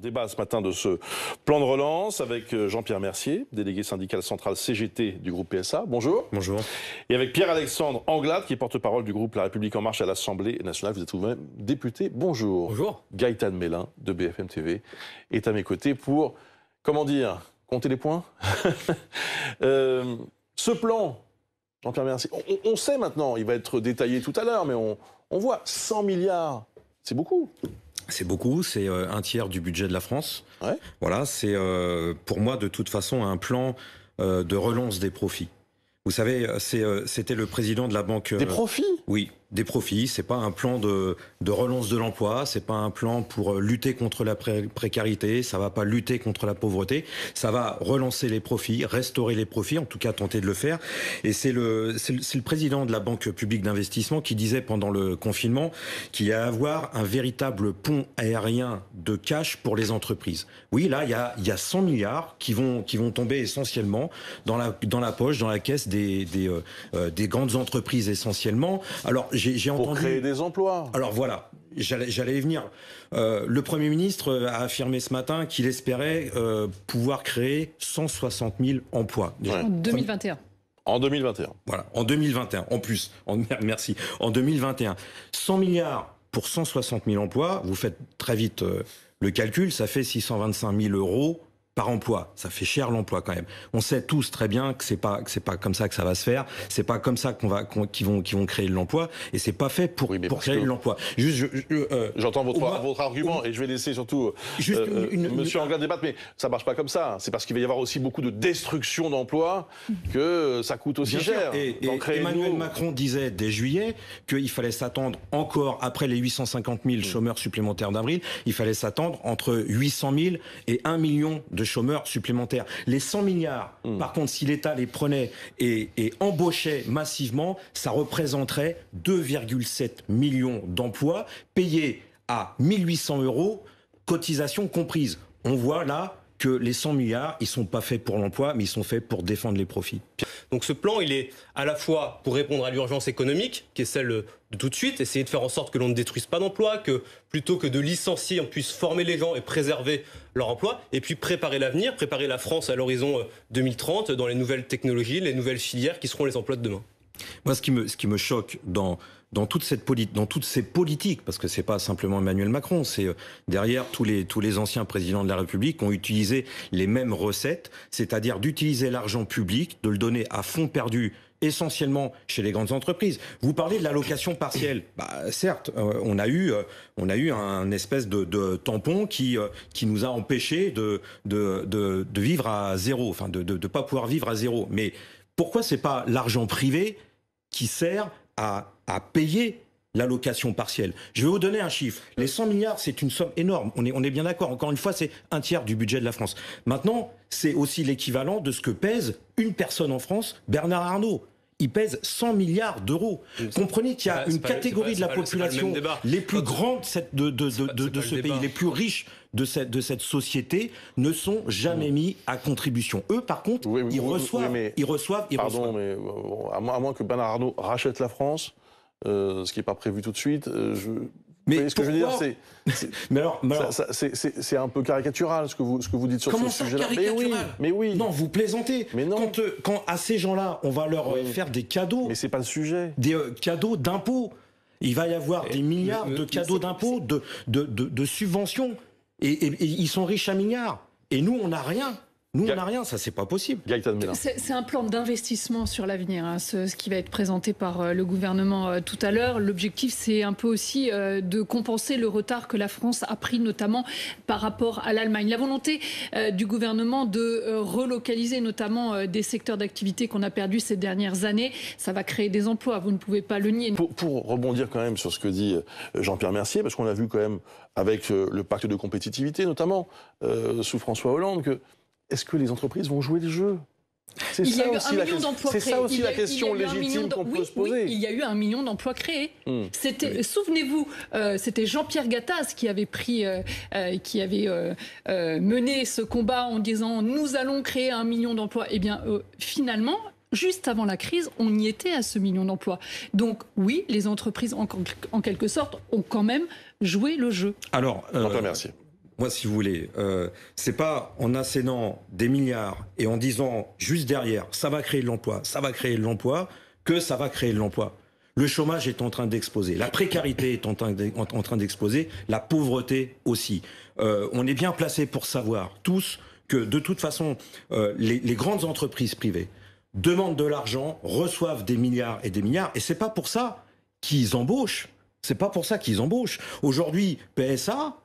débat ce matin de ce plan de relance avec Jean-Pierre Mercier, délégué syndical central CGT du groupe PSA. Bonjour. Bonjour. Et avec Pierre-Alexandre Anglade, qui est porte-parole du groupe La République En Marche à l'Assemblée nationale. Vous êtes vous-même député. Bonjour. Bonjour. Gaëtan Mélin de BFM TV est à mes côtés pour, comment dire, compter les points. Ce plan, Jean-Pierre Mercier, on sait maintenant, il va être détaillé tout à l'heure, mais on voit 100 milliards, c'est beaucoup. C'est beaucoup, c'est un tiers du budget de la France. Ouais. Voilà, c'est pour moi de toute façon un plan de relance des profits. Vous savez, c'était le président de la banque... Des profits ? Oui, des profits. C'est pas un plan de relance de l'emploi, c'est pas un plan pour lutter contre la précarité, ça va pas lutter contre la pauvreté, ça va relancer les profits, restaurer les profits, en tout cas tenter de le faire. Et c'est le président de la Banque publique d'investissement qui disait pendant le confinement qu'il y a à avoir un véritable pont aérien de cash pour les entreprises. Oui, là, il y a 100 milliards qui vont tomber essentiellement dans la poche, dans la caisse des grandes entreprises essentiellement. Alors, j'ai entendu... Pour créer des emplois. Alors voilà, j'allais y venir. Le Premier ministre a affirmé ce matin qu'il espérait pouvoir créer 160 000 emplois. Ouais. En 2021. En 2021. Voilà, en 2021, en plus. Merci. En 2021, 100 milliards pour 160 000 emplois, vous faites très vite le calcul, ça fait 625 000 euros par emploi. Ça fait cher l'emploi quand même. On sait tous très bien que c'est pas comme ça que ça va se faire. C'est pas comme ça qu'ils vont créer de l'emploi. Et c'est pas fait pour créer de l'emploi. J'entends votre argument et je vais laisser surtout Monsieur Anglade débattre, mais ça marche pas comme ça. C'est parce qu'il va y avoir aussi beaucoup de destruction d'emplois que ça coûte aussi cher. Et Emmanuel Macron disait dès juillet qu'il fallait s'attendre encore, après les 850 000 chômeurs supplémentaires d'avril, il fallait s'attendre entre 800 000 et 1 million de chômeurs supplémentaires. Les 100 milliards, par contre, si l'État les prenait et embauchait massivement, ça représenterait 2,7 millions d'emplois payés à 1 800 euros, cotisations comprises. On voit là que les 100 milliards, ils sont pas faits pour l'emploi, mais ils sont faits pour défendre les profits. Donc ce plan, il est à la fois pour répondre à l'urgence économique, qui est celle de tout de suite, essayer de faire en sorte que l'on ne détruise pas d'emplois, que plutôt que de licencier, on puisse former les gens et préserver leur emploi, et puis préparer l'avenir, préparer la France à l'horizon 2030 dans les nouvelles technologies, les nouvelles filières qui seront les emplois de demain. Moi, ce qui me choque dans toutes ces politiques, parce que c'est pas simplement Emmanuel Macron, c'est derrière tous les anciens présidents de la République ont utilisé les mêmes recettes, c'est-à-dire d'utiliser l'argent public, de le donner à fonds perdus, essentiellement chez les grandes entreprises. Vous parlez de l'allocation partielle. Certes, on a eu un espèce de tampon qui nous a empêchés de vivre à zéro, enfin de pas pouvoir vivre à zéro. Mais pourquoi c'est pas l'argent privé qui sert à payer l'allocation partielle? Je vais vous donner un chiffre. Les 100 milliards, c'est une somme énorme. On est bien d'accord. Encore une fois, c'est un tiers du budget de la France. Maintenant, c'est aussi l'équivalent de ce que pèse une personne en France, Bernard Arnault. Il pèse 100 milliards d'euros. Comprenez qu'il y a une catégorie de la population les plus grandes de ce pays, les plus riches de cette société, ne sont jamais mis à contribution. Eux, par contre, ils reçoivent. Pardon, mais à moins que Bernard Arnault rachète la France, ce qui n'est pas prévu tout de suite, Mais ce que je veux dire, c'est c'est un peu caricatural ce que vous dites sur comment ce sujet-là. Mais oui. Non, vous plaisantez. Mais non. Quand à ces gens-là, on va leur faire des cadeaux. Mais c'est pas le sujet. Des cadeaux d'impôts. Il va y avoir des milliards de cadeaux d'impôts, de subventions. Et ils sont riches à milliards. Et nous, on n'a rien. Nous, on n'a rien, ça, c'est pas possible. C'est un plan d'investissement sur l'avenir, hein, ce qui va être présenté par le gouvernement tout à l'heure. L'objectif, c'est un peu aussi de compenser le retard que la France a pris, notamment par rapport à l'Allemagne. La volonté du gouvernement de relocaliser notamment des secteurs d'activité qu'on a perdus ces dernières années, ça va créer des emplois, vous ne pouvez pas le nier. Pour rebondir quand même sur ce que dit Jean-Pierre Mercier, parce qu'on a vu quand même avec le pacte de compétitivité, notamment sous François Hollande, que est-ce que les entreprises vont jouer le jeu ? C'est ça aussi la question légitime qu'on peut se poser. Oui, il y a eu 1 million d'emplois créés. Souvenez-vous, c'était Jean-Pierre Gattaz qui avait mené ce combat en disant « nous allons créer 1 million d'emplois ». Eh bien, finalement, juste avant la crise, on y était à ce 1 million d'emplois. Donc oui, les entreprises, en quelque sorte, ont quand même joué le jeu. Alors, merci. Moi, si vous voulez, c'est pas en assénant des milliards et en disant juste derrière, ça va créer de l'emploi, ça va créer de l'emploi, que ça va créer de l'emploi. Le chômage est en train d'exploser, la précarité est en train d'exploser, la pauvreté aussi. On est bien placé pour savoir tous que de toute façon, les grandes entreprises privées demandent de l'argent, reçoivent des milliards, et c'est pas pour ça qu'ils embauchent. C'est pas pour ça qu'ils embauchent. Aujourd'hui, PSA,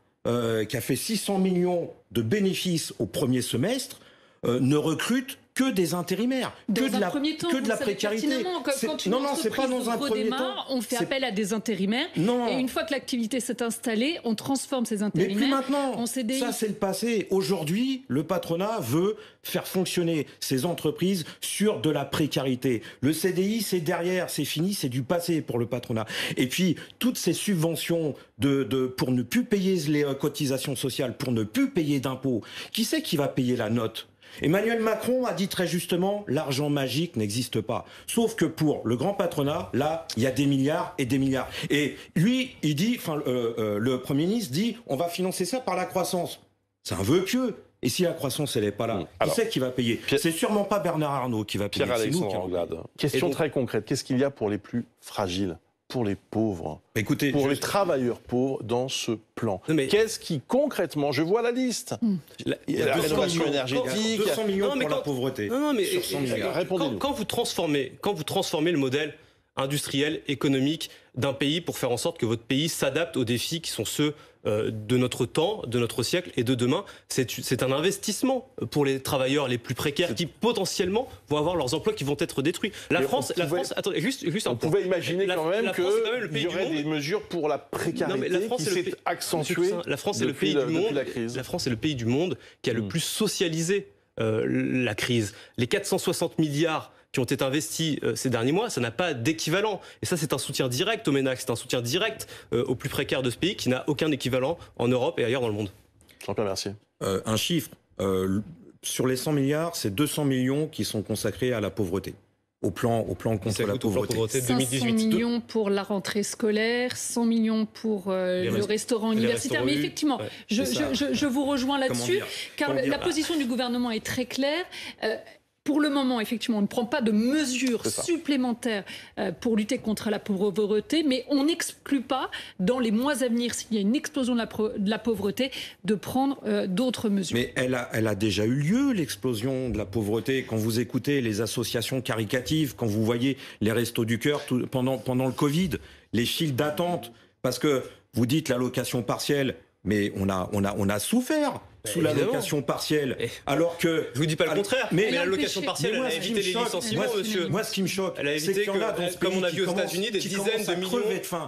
qui a fait 600 millions de bénéfices au premier semestre, ne recrute que des intérimaires, que de la précarité. C'est pas dans un premier temps. On fait appel à des intérimaires. Non. Et une fois que l'activité s'est installée, on transforme ces intérimaires. Mais plus maintenant. En CDI. Ça, c'est le passé. Aujourd'hui, le patronat veut faire fonctionner ces entreprises sur de la précarité. Le CDI, c'est derrière, c'est fini, c'est du passé pour le patronat. Et puis, toutes ces subventions pour ne plus payer les cotisations sociales, pour ne plus payer d'impôts, qui c'est qui va payer la note ? Emmanuel Macron a dit très justement, l'argent magique n'existe pas. Sauf que pour le grand patronat, là, il y a des milliards et des milliards. Et lui, il dit, le Premier ministre dit, on va financer ça par la croissance. C'est un vœu pieux. Et si la croissance, elle n'est pas là, qui c'est qui va payer ? C'est sûrement pas Bernard Arnault qui va payer. Pierre-Alexandre Anglade, question très concrète. Qu'est-ce qu'il y a pour les plus fragiles ? Pour les pauvres, écoutez, pour les travailleurs pauvres dans ce plan. Qu'est-ce qui concrètement, je vois la liste, il y a la rénovation énergétique, 200 millions pour la pauvreté. Quand vous transformez le modèle industriel, économique d'un pays pour faire en sorte que votre pays s'adapte aux défis qui sont ceux de notre temps, de notre siècle et de demain. C'est un investissement pour les travailleurs les plus précaires qui potentiellement vont avoir leurs emplois qui vont être détruits. La France, attendez, juste un point. On pouvait imaginer quand même qu'il y aurait des mesures pour la précarité qui s'est accentuée. La France est le pays du monde. La France est le pays du monde qui a le plus socialisé la crise. Les 460 milliards qui ont été investis ces derniers mois, ça n'a pas d'équivalent. Et ça, c'est un soutien direct aux ménages, c'est un soutien direct aux plus précaires de ce pays qui n'a aucun équivalent en Europe et ailleurs dans le monde. Jean-Pierre Mercier. Un chiffre, sur les 100 milliards, c'est 200 millions qui sont consacrés à la pauvreté. Au plan contre la pauvreté. 500 millions pour la rentrée scolaire, 100 millions pour le restaurant universitaire. Mais effectivement, je vous rejoins là-dessus, car la position du gouvernement est très claire. Pour le moment, effectivement, on ne prend pas de mesures supplémentaires pour lutter contre la pauvreté, mais on n'exclut pas, dans les mois à venir, s'il y a une explosion de la pauvreté, de prendre d'autres mesures. Mais elle a déjà eu lieu, l'explosion de la pauvreté. Quand vous écoutez les associations caricatives, quand vous voyez les Restos du Cœur pendant le Covid, les files d'attente, parce que vous dites l'allocation partielle, mais on a souffert sous l'allocation partielle, alors que... Je vous dis pas le contraire, mais l'allocation partielle, elle a évité les licenciements, monsieur. Moi, ce qui me choque, elle a évité comme on a vu aux États-Unis, des dizaines de millions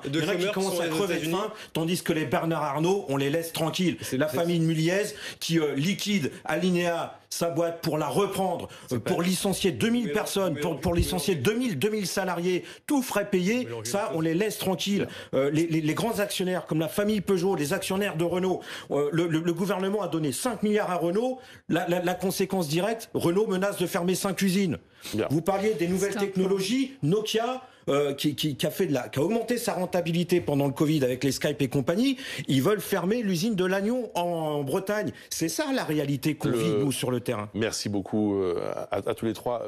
de chômeurs qui commencent à crever de faim, tandis que les Bernard Arnault, on les laisse tranquilles. C'est la famille Muliez qui liquide Alinéa sa boîte pour la reprendre, pour licencier 2000 personnes, pour licencier 2000 salariés, tout frais payé, ça, on les laisse tranquilles. Les grands actionnaires, comme la famille Peugeot, les actionnaires de Renault, le gouvernement a donné 5 milliards à Renault. La conséquence directe, Renault menace de fermer 5 usines. Bien. Vous parliez des nouvelles technologies, Nokia, qui a augmenté sa rentabilité pendant le Covid avec les Skype et compagnie. Ils veulent fermer l'usine de Lannion en Bretagne. C'est ça la réalité qu'on vit, nous, sur le terrain. Merci beaucoup à tous les trois.